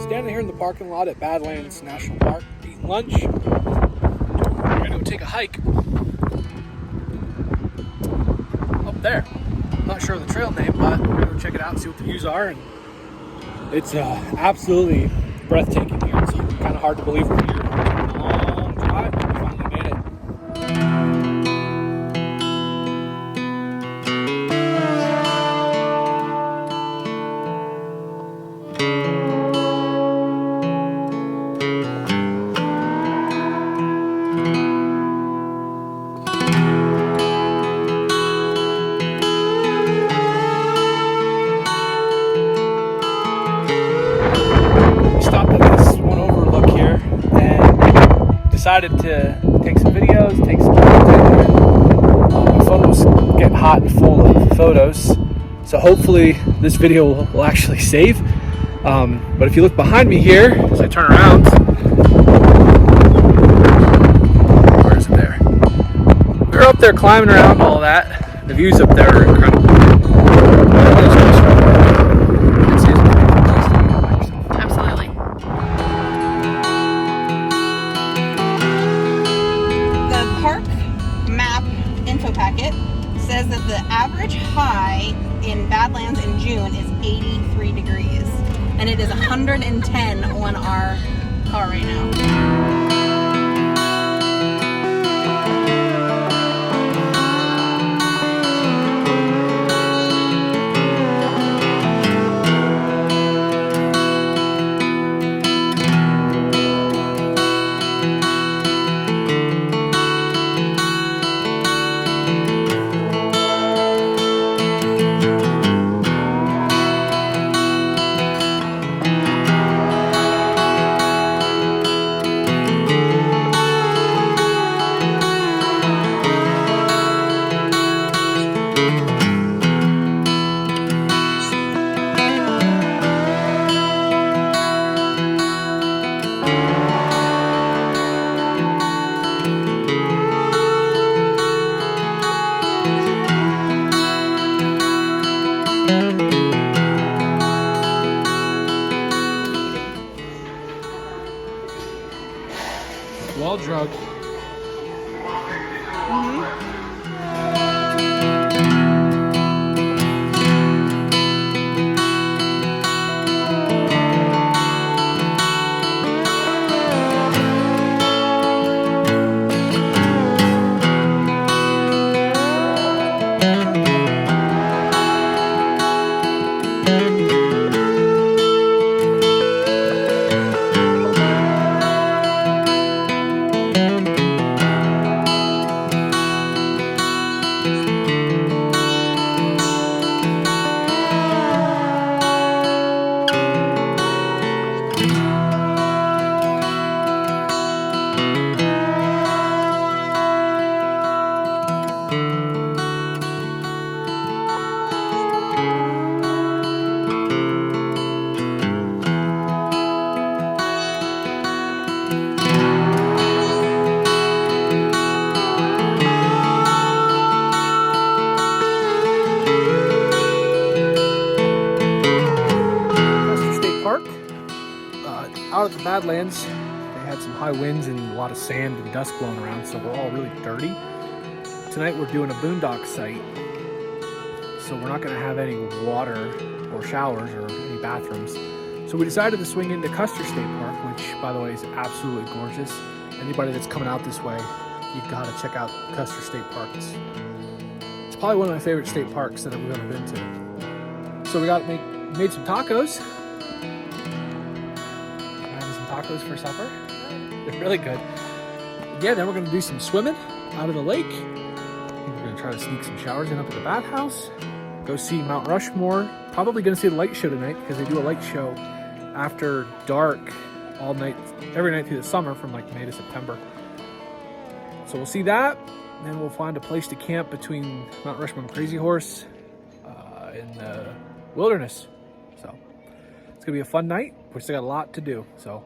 Standing here in the parking lot at Badlands National Park, eating lunch. We're gonna go take a hike up there. I'm not sure of the trail name, but we're gonna go check it out and see what the views are. And it's absolutely breathtaking here. It's kind of hard to believe we're here. It's been a long drive, but we finally made it. Decided to take some videos, take some content. My phone was getting hot and full of photos, so hopefully this video will actually save. But if you look behind me here, as I turn around, where is it there? We're up there climbing around all that. The views up there are incredible. Says that the average high in Badlands in June is 83 degrees, and it is 110 on our car right now. Well drugged. Out at the Badlands, they had some high winds and a lot of sand and dust blowing around, so we're all really dirty. Tonight we're doing a boondock site, so we're not going to have any water or showers or any bathrooms. So we decided to swing into Custer State Park, which, by the way, is absolutely gorgeous. Anybody that's coming out this way, you've got to check out Custer State Park. It's probably one of my favorite state parks that we've ever been to. So we made some tacos. Tacos for supper. They're really good. Yeah, then we're going to do some swimming out of the lake. We're going to try to sneak some showers in up at the bathhouse. Go see Mount Rushmore. Probably going to see the light show tonight because they do a light show after dark all night, every night through the summer from like May to September. So we'll see that. Then we'll find a place to camp between Mount Rushmore and Crazy Horse in the wilderness. So it's going to be a fun night. We still got a lot to do. So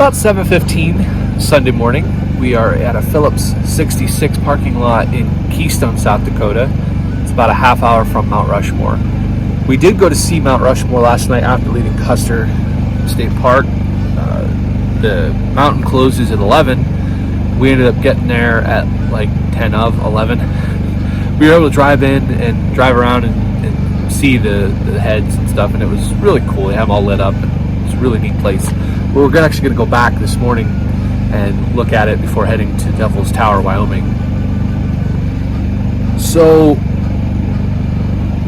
about 7:15 Sunday morning. We are at a Phillips 66 parking lot in Keystone, South Dakota. It's about a half hour from Mount Rushmore. We did go to see Mount Rushmore last night after leaving Custer State Park. The mountain closes at 11. We ended up getting there at like 10 of 11. We were able to drive in and drive around and see the heads and stuff, and it was really cool. They have them all lit up, and it's a really neat place. We're actually going to go back this morning and look at it before heading to Devil's Tower, Wyoming. So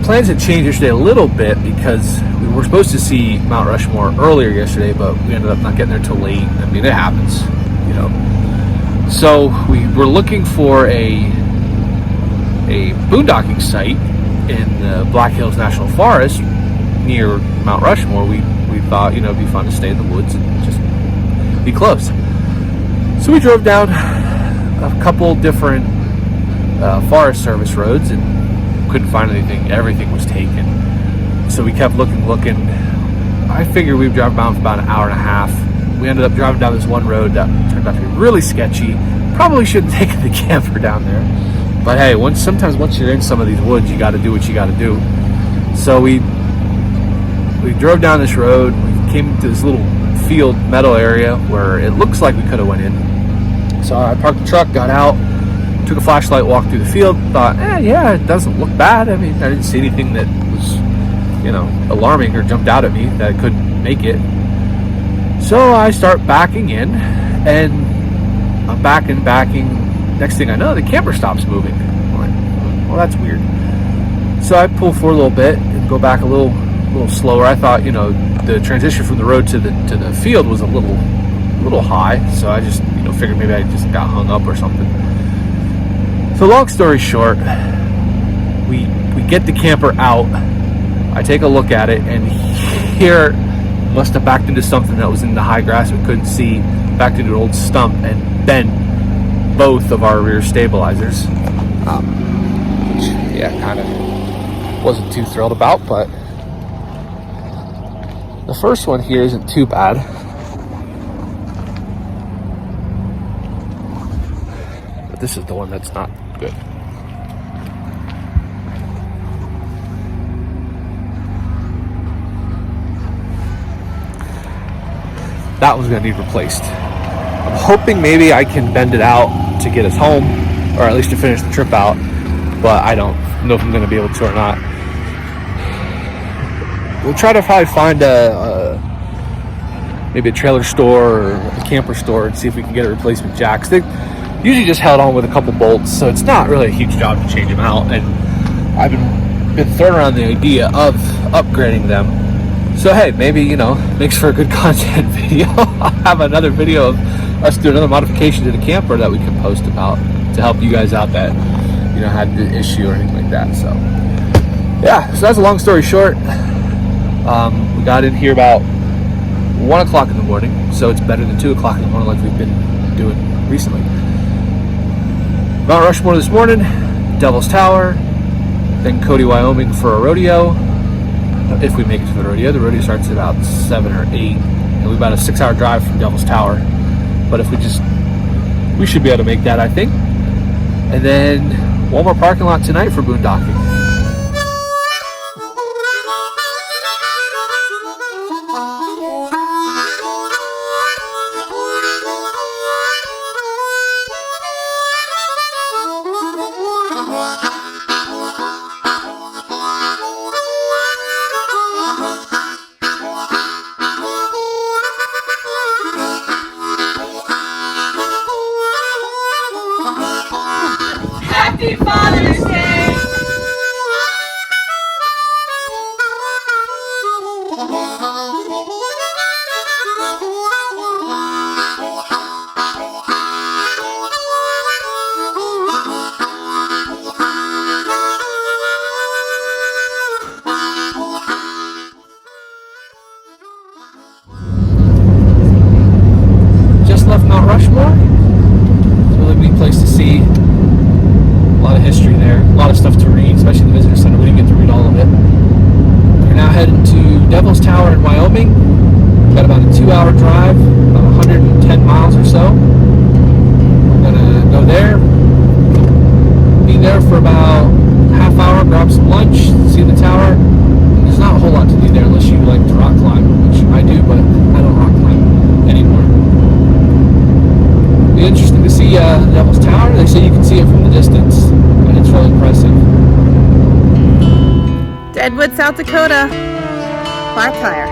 plans had changed yesterday a little bit because we were supposed to see Mount Rushmore earlier yesterday, but we ended up not getting there till late. I mean, it happens, you know. So we were looking for a boondocking site in the Black Hills National Forest near Mount Rushmore. We thought, you know, it'd be fun to stay in the woods and just be close. So we drove down a couple different Forest Service roads and couldn't find anything. Everything was taken. So we kept looking. I figured we'd drive around for about an hour and a half. We ended up driving down this one road that turned out to be really sketchy. Probably shouldn't take the camper down there. But hey, sometimes once you're in some of these woods, you got to do what you got to do. So we drove down this road. We came to this little field meadow area where it looks like we could have went in. So I parked the truck, got out, took a flashlight, walked through the field, thought, yeah, it doesn't look bad. I mean, I didn't see anything that was, you know, alarming or jumped out at me that I couldn't make it. So I start backing in, and I'm backing. Next thing I know, the camper stops moving. I'm like, well, that's weird. So I pull forward a little bit and go back a little slower. I thought, you know, the transition from the road to the field was a little high, so I just, you know, figured maybe I just got hung up or something. So long story short, we get the camper out. I take a look at it, and here must have backed into something that was in the high grass we couldn't see, backed into an old stump and bent both of our rear stabilizers, which, yeah, kind of wasn't too thrilled about, but the first one here isn't too bad. But this is the one that's not good. That one's gonna need replaced. I'm hoping maybe I can bend it out to get us home, or at least to finish the trip out, but I don't know if I'm gonna be able to or not. We'll try to probably find maybe a trailer store or a camper store and see if we can get a replacement jack. They usually just held on with a couple bolts, so it's not really a huge job to change them out, and I've been throwing around the idea of upgrading them. So hey, maybe, you know, makes for a good content video. I'll have another video of us doing another modification to the camper that we can post about to help you guys out that, you know, had the issue or anything like that. So yeah, so that's a long story short. We got in here about 1 o'clock in the morning, so it's better than 2 o'clock in the morning like we've been doing recently. Mount Rushmore this morning, Devil's Tower, then Cody, Wyoming for a rodeo. If we make it to the rodeo starts at about 7 or 8, and we've about a 6-hour drive from Devil's Tower. But if we should be able to make that, I think. And then one more parking lot tonight for boondocking. Happy Father's Day! Just left Mount Rushmore. It's a really neat place to see. A lot of history there, a lot of stuff to read, especially in the visitor center. We didn't get to read all of it. We're now heading to Devil's Tower in Wyoming. Got about a 2-hour drive, about 100 miles or so. We're gonna go there, be there for about half hour, grab some lunch, see the tower. There's not a whole lot to do there unless you like to rock climb, which I do, but I don't rock climb anymore. It'll be interesting to see the Devil's Tower. They say you can see it from the distance, and it's really impressive. Deadwood, South Dakota. Flat tire.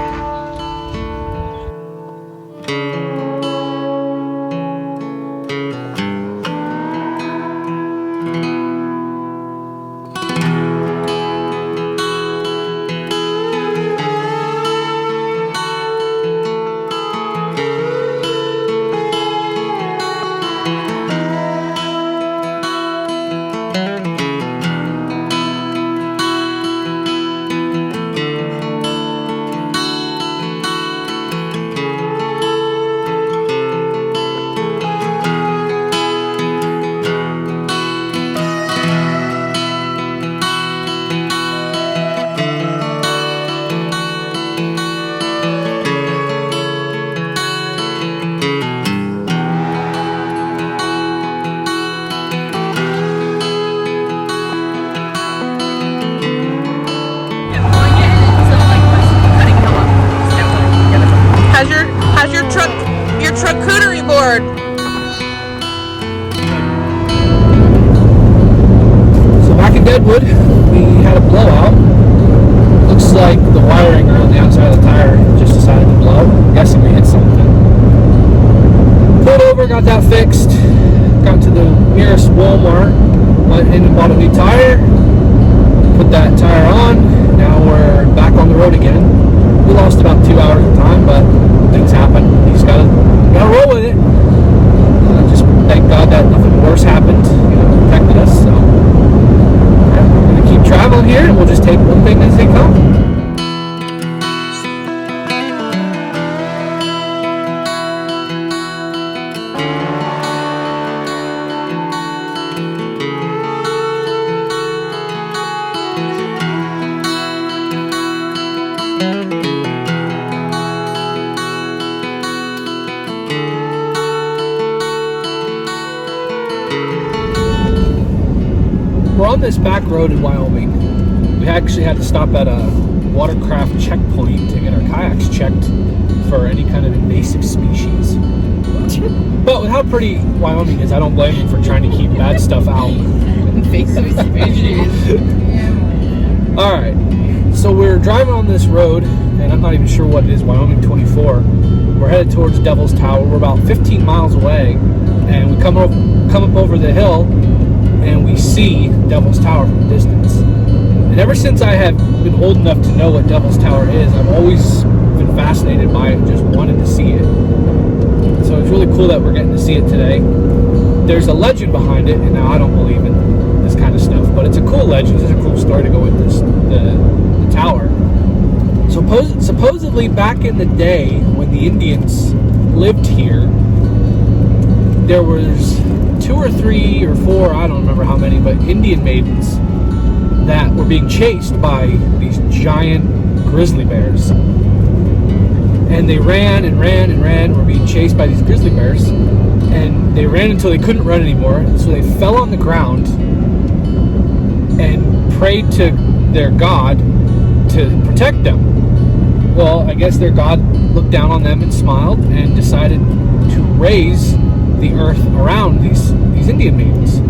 How's your charcuterie board? So back in Deadwood, we had a blowout. Looks like the wiring around the outside of the tire just decided to blow. I'm guessing we hit something. Pulled over, got that fixed. Got to the nearest Walmart, went in and bought a new tire. Put that tire on. Now we're back on the road again. We lost about 2 hours of time, but things happen. You just gotta roll with it. Just thank God that nothing worse happened. Protected us. So yeah, we're gonna keep traveling here, and we'll just take one thing as they come. We're on this back road in Wyoming. We actually had to stop at a watercraft checkpoint to get our kayaks checked for any kind of invasive species. But with how pretty Wyoming is, I don't blame them for trying to keep bad stuff out. Invasive species. Alright, so we're driving on this road, and I'm not even sure what it is, Wyoming 24. We're headed towards Devil's Tower. We're about 15 miles away, and we come up over the hill, and we see Devil's Tower from a distance. And ever since I have been old enough to know what Devil's Tower is, I've always been fascinated by it and just wanted to see it. So it's really cool that we're getting to see it today. There's a legend behind it, and now I don't believe in this kind of stuff, but it's a cool legend. It's a cool story to go with this, the tower. Supposedly back in the day when the Indians lived here, there was 2 or 3 or 4, I don't remember how many, but Indian maidens that were being chased by these giant grizzly bears. And they ran and ran and ran, were being chased by these grizzly bears. And they ran until they couldn't run anymore, so they fell on the ground and prayed to their god to protect them. Well, I guess their god looked down on them and smiled and decided to raise the earth around these Indian maidens.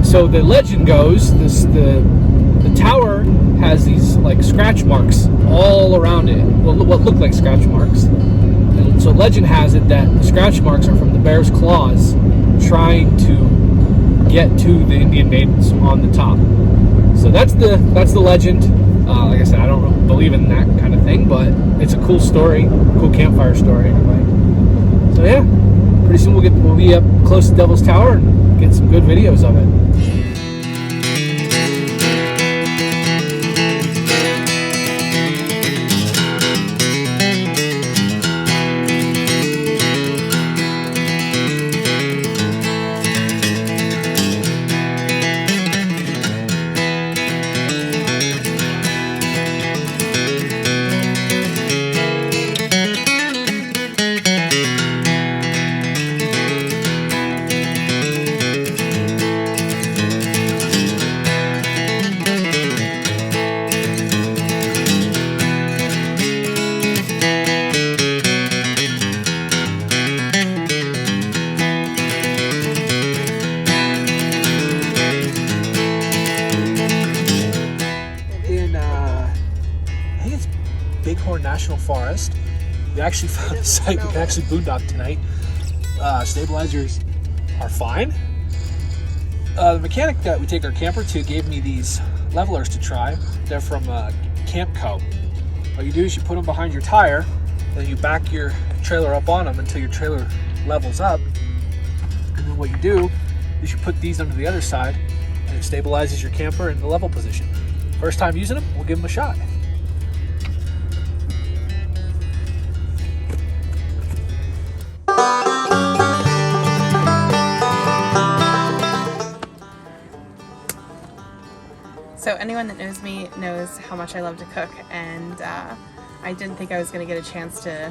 So the legend goes, the tower has these like scratch marks all around it, what look like scratch marks. And so legend has it that the scratch marks are from the bear's claws trying to get to the Indian maidens on the top. So that's the legend. Like I said, I don't believe in that kind of thing, but it's a cool story, cool campfire story anyway. So yeah, pretty soon we'll be up close to Devil's Tower and get some good videos of it. National Forest. We actually found a site we can actually boondock tonight. Stabilizers are fine. The mechanic that we take our camper to gave me these levelers to try. They're from Camp Co. What you do is you put them behind your tire, then you back your trailer up on them until your trailer levels up. And then what you do is you put these under the other side, and it stabilizes your camper in the level position. First time using them, we'll give them a shot. So anyone that knows me knows how much I love to cook, and I didn't think I was going to get a chance to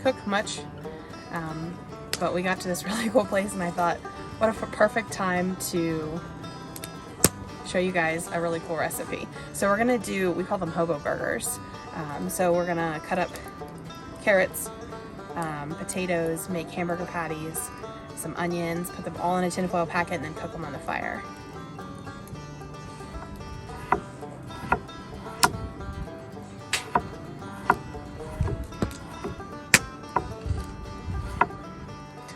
cook much, but we got to this really cool place, and I thought, what a perfect time to show you guys a really cool recipe. So we're gonna do, we call them Hobo Burgers. So we're gonna cut up carrots, potatoes, make hamburger patties, some onions, put them all in a tinfoil packet, and then cook them on the fire.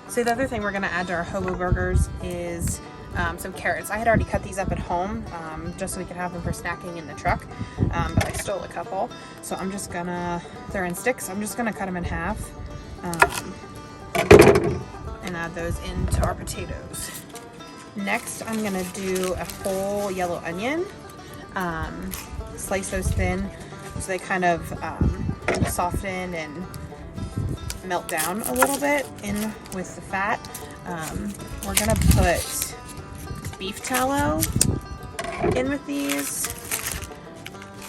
So the other thing we're gonna add to our Hobo Burgers is some carrots. I had already cut these up at home just so we could have them for snacking in the truck, but I stole a couple. So I'm just gonna, they're in sticks, I'm just gonna cut them in half and add those into our potatoes. Next, I'm gonna do a whole yellow onion, slice those thin so they kind of soften and melt down a little bit in with the fat. We're gonna put beef tallow in with these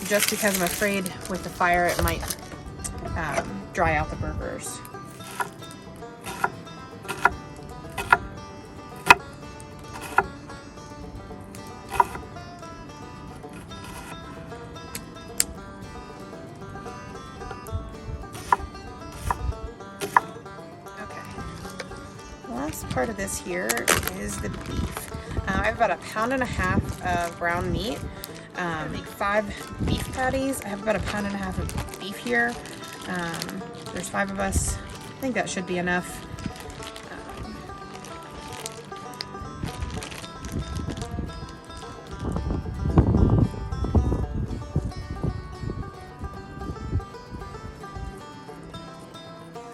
just because I'm afraid with the fire it might dry out the burgers. Last part of this here is the beef. I have about 1.5 pounds of ground meat, 5 beef patties. I have about 1.5 pounds of beef here. There's 5 of us. I think that should be enough.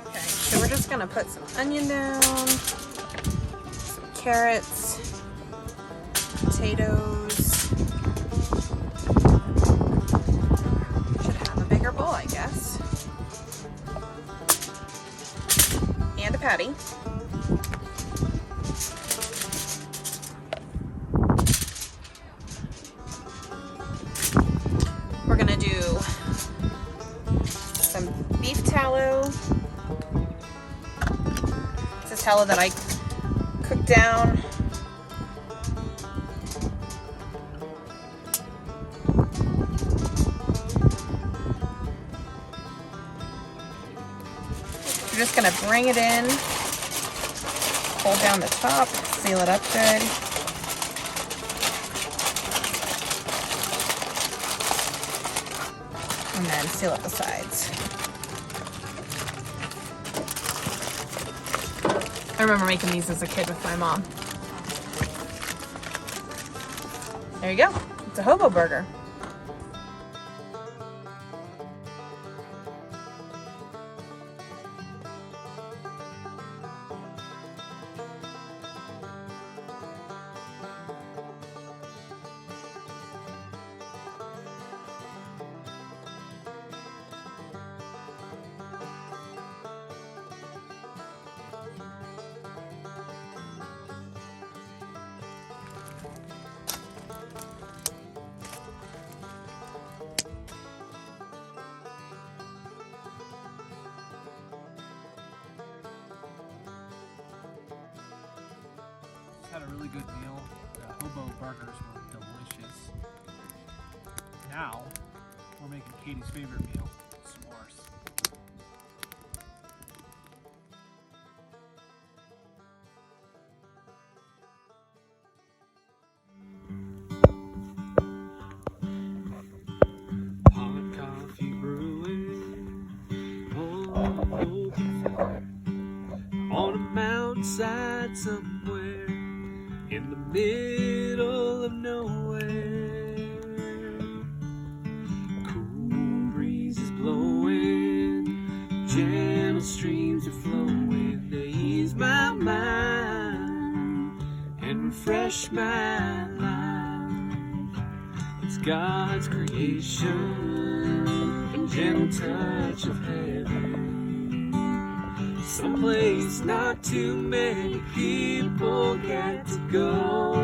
Okay, so we're just gonna put some onion down, some carrots, potatoes. Should have a bigger bowl, I guess. And a patty. We're gonna do some beef tallow. This is tallow that I cooked down. We're just gonna bring it in, hold down the top, seal it up good. And then seal up the sides. I remember making these as a kid with my mom. There you go. It's a Hobo Burger. Had a really good meal. The Hobo Burgers were delicious. Now, we're making Katie's favorite meal, s'mores. Hot coffee brewing. somewhere in the middle of nowhere. Cool breeze is blowing, gentle streams are flowing to ease my mind and refresh my life. It's God's creation, a gentle touch of heaven. Someplace not too many people get to go.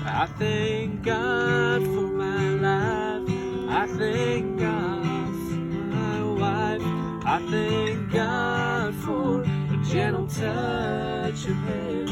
I thank God for my life. I thank God for my wife. I thank God for a gentle touch of heaven.